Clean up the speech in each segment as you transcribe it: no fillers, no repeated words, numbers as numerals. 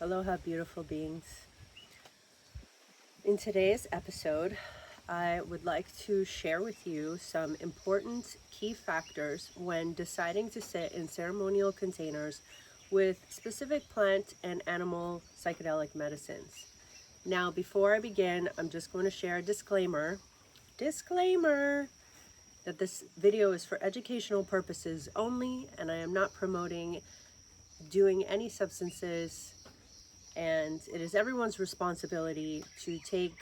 Aloha, beautiful beings. In today's episode, I would like to share with you some important key factors when deciding to sit in ceremonial containers with specific plant and animal psychedelic medicines. Now, before I begin, I'm just going to share a disclaimer that this video is for educational purposes only, and I am not promoting doing any substances, and it is everyone's responsibility to take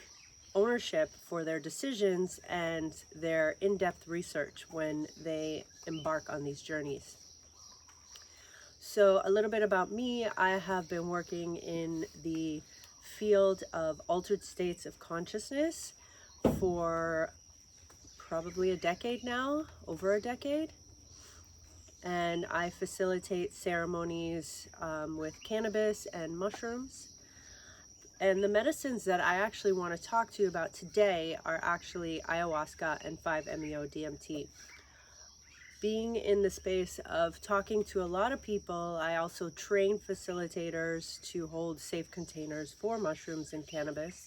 ownership for their decisions and their in-depth research when they embark on these journeys. So a little bit about me. I have been working in the field of altered states of consciousness for probably a decade now, over a decade. And I facilitate ceremonies with cannabis and mushrooms. And the medicines that I actually want to talk to you about today are actually ayahuasca and 5-MeO-DMT. Being in the space of talking to a lot of people, I also train facilitators to hold safe containers for mushrooms and cannabis.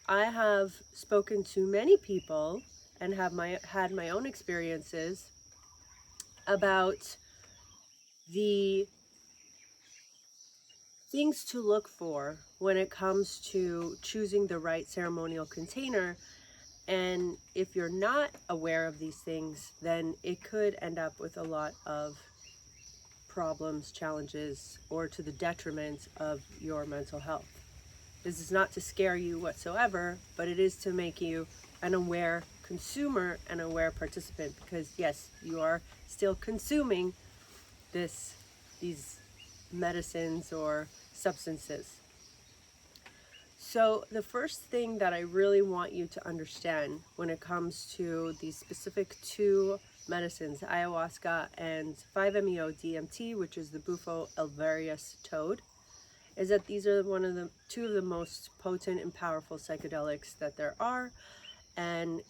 I have spoken to many people and have had my own experiences about the things to look for when it comes to choosing the right ceremonial container. And if you're not aware of these things, then it could end up with a lot of problems, challenges, or to the detriment of your mental health. This is not to scare you whatsoever, but it is to make you an aware consumer and aware participant, because yes, you are still consuming these medicines or substances. So the first thing that I really want you to understand when it comes to these specific two medicines, ayahuasca and 5-MeO-DMT, which is the Bufo alvarius toad, is that these are two of the most potent and powerful psychedelics that there are. And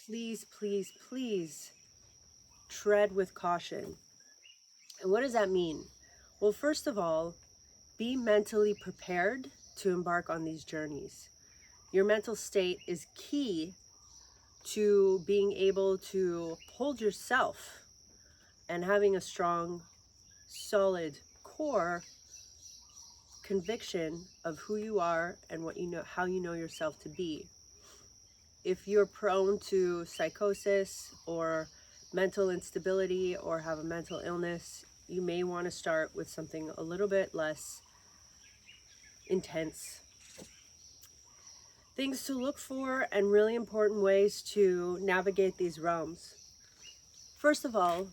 please, please, please tread with caution. And what does that mean? Well, first of all, be mentally prepared to embark on these journeys. Your mental state is key to being able to hold yourself and having a strong, solid core conviction of who you are and what you know, how you know yourself to be. If you're prone to psychosis or mental instability or have a mental illness, you may want to start with something a little bit less intense. Things to look for and really important ways to navigate these realms. First of all,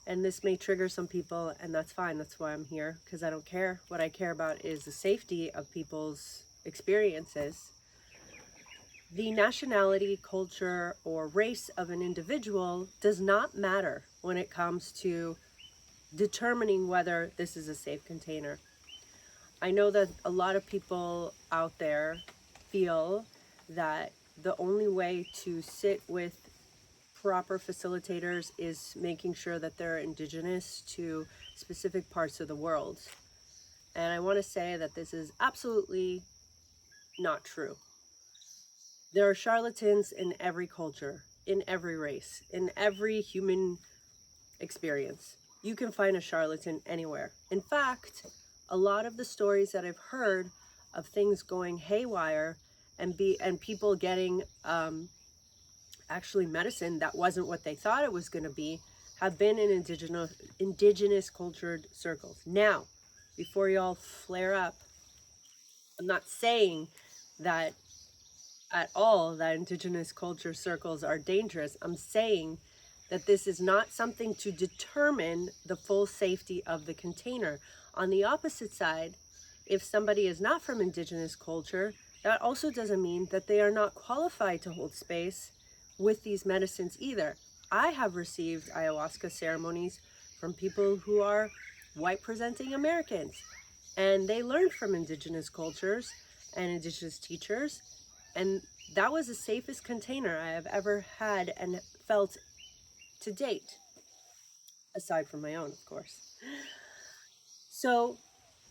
and this may trigger some people, and that's fine, that's why I'm here, because I don't care. What I care about is the safety of people's experiences. The nationality, culture, or race of an individual does not matter when it comes to determining whether this is a safe container. I know that a lot of people out there feel that the only way to sit with proper facilitators is making sure that they're indigenous to specific parts of the world. And I want to say that this is absolutely not true. There are charlatans in every culture, in every race, in every human experience. You can find a charlatan anywhere. In fact, a lot of the stories that I've heard of things going haywire and people getting actually medicine that wasn't what they thought it was going to be have been in indigenous cultured circles. Now, before y'all flare up, I'm not saying that at all that indigenous culture circles are dangerous. I'm saying that this is not something to determine the full safety of the container. On the opposite side, if somebody is not from indigenous culture, that also doesn't mean that they are not qualified to hold space with these medicines either. I have received ayahuasca ceremonies from people who are white presenting Americans, and they learned from indigenous cultures and indigenous teachers, and that was the safest container I have ever had and felt to date, aside from my own, of course. So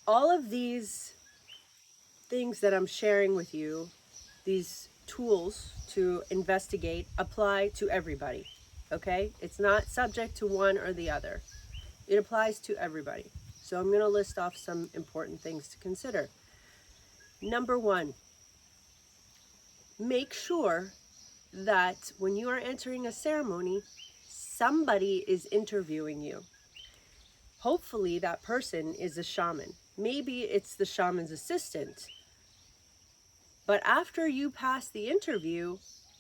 all of these things that I'm sharing with you, these tools to investigate, apply to everybody, okay? It's not subject to one or the other. It applies to everybody. So I'm going to list off some important things to consider. Number one, make sure that when you are entering a ceremony, somebody is interviewing you. Hopefully that person is a shaman. Maybe it's the shaman's assistant. But after you pass the interview,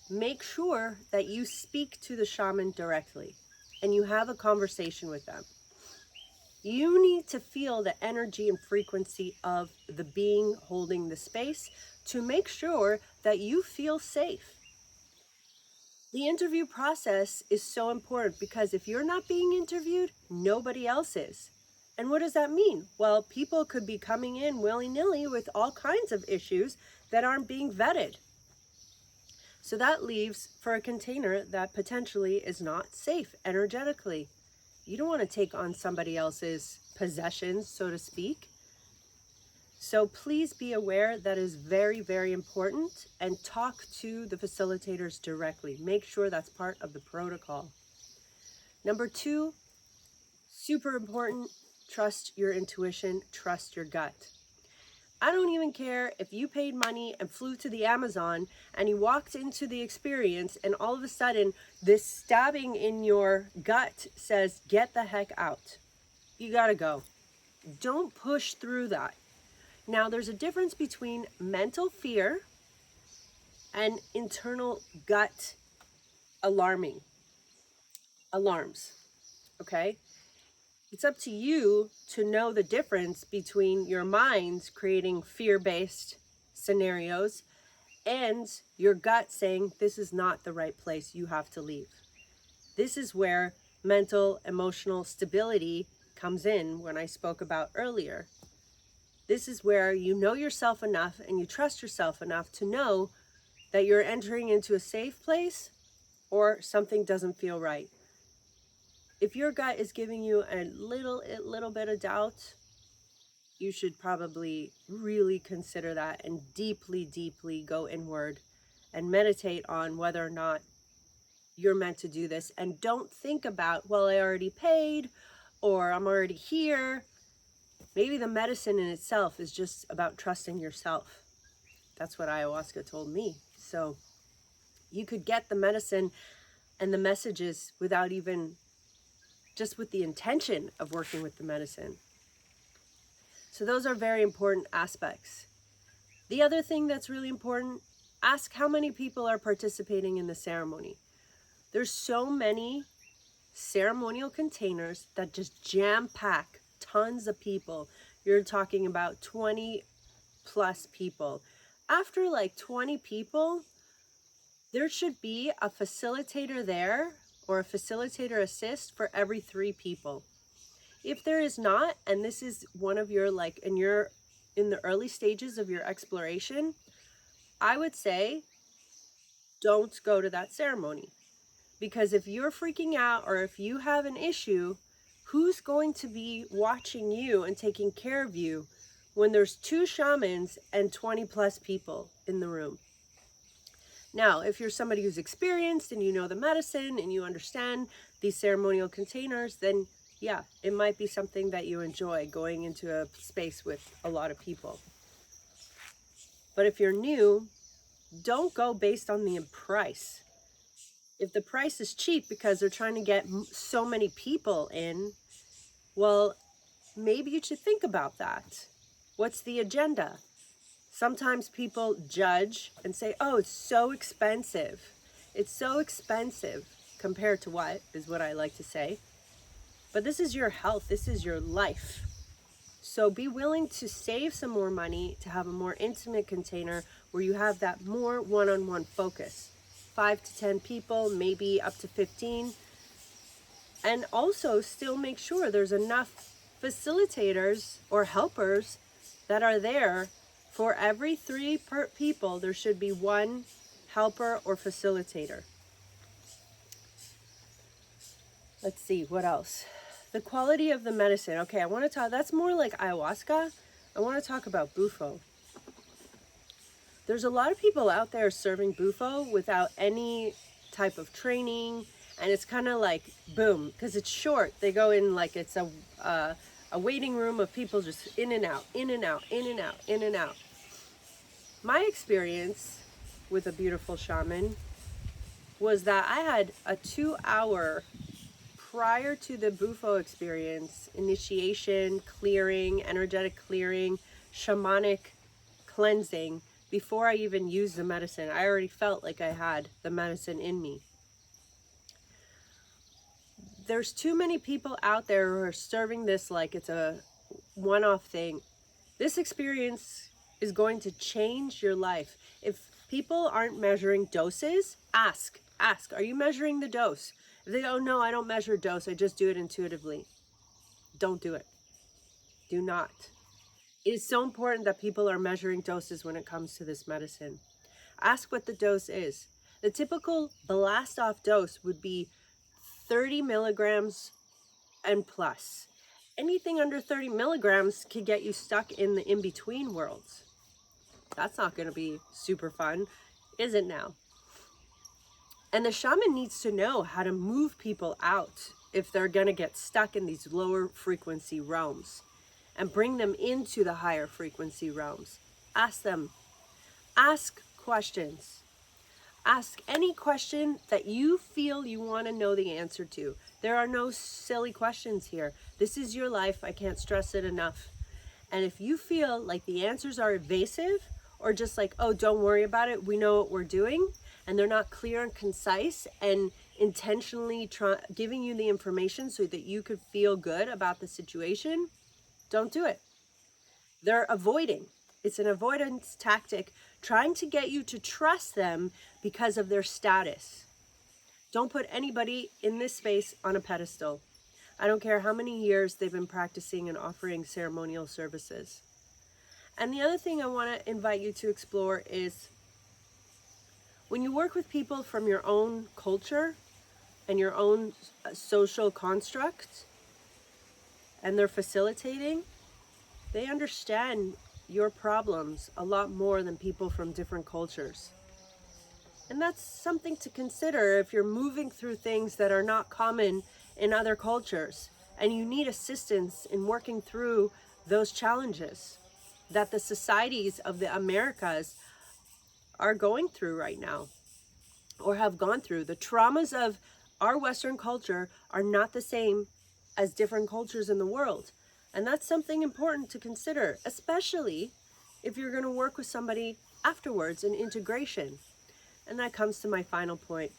make sure that you speak to the shaman directly and you have a conversation with them. You need to feel the energy and frequency of the being holding the space to make sure that you feel safe. The interview process is so important because if you're not being interviewed, nobody else is. And what does that mean? Well, people could be coming in willy-nilly with all kinds of issues that aren't being vetted. So that leaves for a container that potentially is not safe energetically. You don't want to take on somebody else's possessions, so to speak. So please be aware that is very, very important, and talk to the facilitators directly. Make sure that's part of the protocol. Number two, super important, trust your intuition, trust your gut. I don't even care if you paid money and flew to the Amazon and you walked into the experience and all of a sudden this stabbing in your gut says, get the heck out. You gotta go. Don't push through that. Now, there's a difference between mental fear and internal gut alarms, okay? It's up to you to know the difference between your mind creating fear-based scenarios and your gut saying, this is not the right place, you have to leave. This is where mental, emotional stability comes in when I spoke about earlier. This is where you know yourself enough and you trust yourself enough to know that you're entering into a safe place or something doesn't feel right. If your gut is giving you a little bit of doubt, you should probably really consider that and deeply, deeply go inward and meditate on whether or not you're meant to do this. And don't think about, well, I already paid or I'm already here. Maybe the medicine in itself is just about trusting yourself. That's what ayahuasca told me. So you could get the medicine and the messages without even, just with the intention of working with the medicine. So those are very important aspects. The other thing that's really important, ask how many people are participating in the ceremony. There's so many ceremonial containers that just jam-pack tons of people. You're talking about 20 plus people. After like 20 people, there should be a facilitator there or a facilitator assist for every 3 people. If there is not, and this is one of your and you're in the early stages of your exploration, I would say don't go to that ceremony. Because if you're freaking out or if you have an issue, who's going to be watching you and taking care of you when there's 2 shamans and 20 plus people in the room? Now, if you're somebody who's experienced and you know the medicine and you understand these ceremonial containers, then yeah, it might be something that you enjoy, going into a space with a lot of people. But if you're new, don't go based on the price. If the price is cheap because they're trying to get so many people in, well, maybe you should think about that. What's the agenda? Sometimes people judge and say, oh, it's so expensive. It's so expensive compared to what, is what I like to say. But this is your health. This is your life. So be willing to save some more money to have a more intimate container where you have that more one-on-one focus. 5 to 10 people, maybe up to 15. And also still make sure there's enough facilitators or helpers that are there. For every 3 people, there should be 1 helper or facilitator. Let's see, what else? The quality of the medicine. Okay, I want to talk, that's more like ayahuasca. I want to talk about bufo. There's a lot of people out there serving bufo without any type of training, and it's kind of like boom, because it's short. They go in like it's a waiting room of people just in and out, in and out, in and out, in and out. My experience with a beautiful shaman was that I had a 2-hour prior to the bufo experience, initiation, clearing, energetic clearing, shamanic cleansing, before I even used the medicine. I already felt like I had the medicine in me. There's too many people out there who are serving this like it's a one-off thing. This experience is going to change your life. If people aren't measuring doses, ask, are you measuring the dose? If they go, no, I don't measure dose, I just do it intuitively. Don't do it. Do not. It is so important that people are measuring doses when it comes to this medicine. Ask what the dose is. The typical blast off dose would be 30 milligrams and plus. Anything under 30 milligrams could get you stuck in the in-between worlds. That's not going to be super fun, is it now? And the shaman needs to know how to move people out if they're going to get stuck in these lower frequency realms, and bring them into the higher frequency realms. Ask them. Ask questions. Ask any question that you feel you want to know the answer to. There are no silly questions here. This is your life. I can't stress it enough. And if you feel like the answers are evasive, or just like, oh, don't worry about it, we know what we're doing, and they're not clear and concise and intentionally giving you the information so that you could feel good about the situation, don't do it. They're avoiding. It's an avoidance tactic, trying to get you to trust them because of their status. Don't put anybody in this space on a pedestal. I don't care how many years they've been practicing and offering ceremonial services. And the other thing I want to invite you to explore is when you work with people from your own culture and your own social construct, and they're facilitating, they understand your problems a lot more than people from different cultures. And that's something to consider if you're moving through things that are not common in other cultures, and you need assistance in working through those challenges that the societies of the Americas are going through right now, or have gone through. The traumas of our Western culture are not the same as different cultures in the world. And that's something important to consider, especially if you're going to work with somebody afterwards in integration. And that comes to my final point.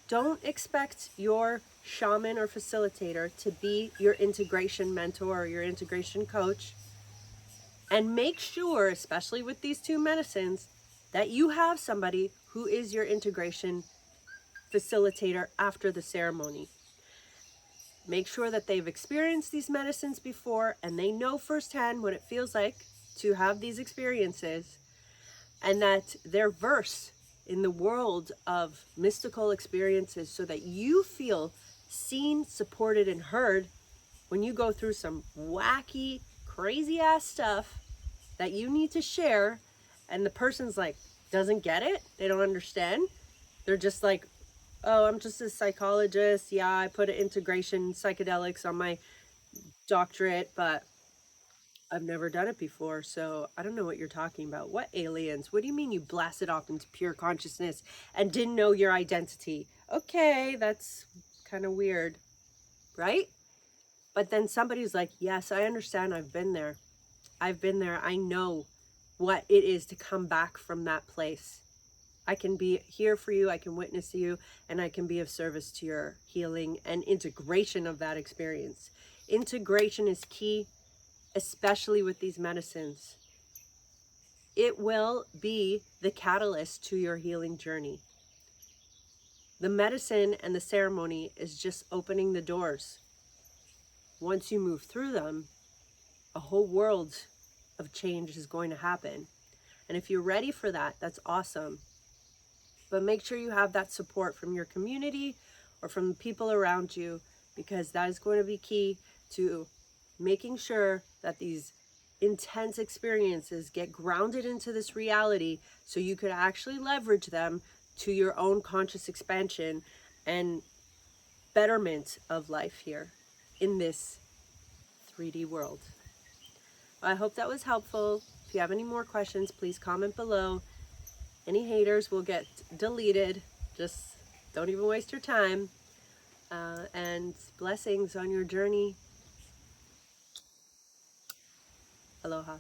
Don't expect your shaman or facilitator to be your integration mentor or your integration coach. And make sure, especially with these two medicines, that you have somebody who is your integration facilitator after the ceremony. Make sure that they've experienced these medicines before and they know firsthand what it feels like to have these experiences, and that they're versed in the world of mystical experiences so that you feel seen, supported, and heard when you go through some wacky, crazy ass stuff that you need to share, and the person's like, doesn't get it, they don't understand. They're just like, oh, I'm just a psychologist. Yeah, I put integration psychedelics on my doctorate, but I've never done it before, so I don't know what you're talking about. What aliens? What do you mean you blasted off into pure consciousness and didn't know your identity? Okay, that's kind of weird, right? But then somebody's like, yes, I understand. I've been there. I've been there. I know what it is to come back from that place. I can be here for you, I can witness to you, and I can be of service to your healing and integration of that experience. Integration is key, especially with these medicines. It will be the catalyst to your healing journey. The medicine and the ceremony is just opening the doors. Once you move through them, a whole world of change is going to happen. And if you're ready for that, that's awesome. But make sure you have that support from your community or from the people around you because that is going to be key to making sure that these intense experiences get grounded into this reality so you could actually leverage them to your own conscious expansion and betterment of life here in this 3D world. I hope that was helpful. If you have any more questions, please comment below. Any haters will get deleted. Just don't even waste your time. And blessings on your journey. Aloha.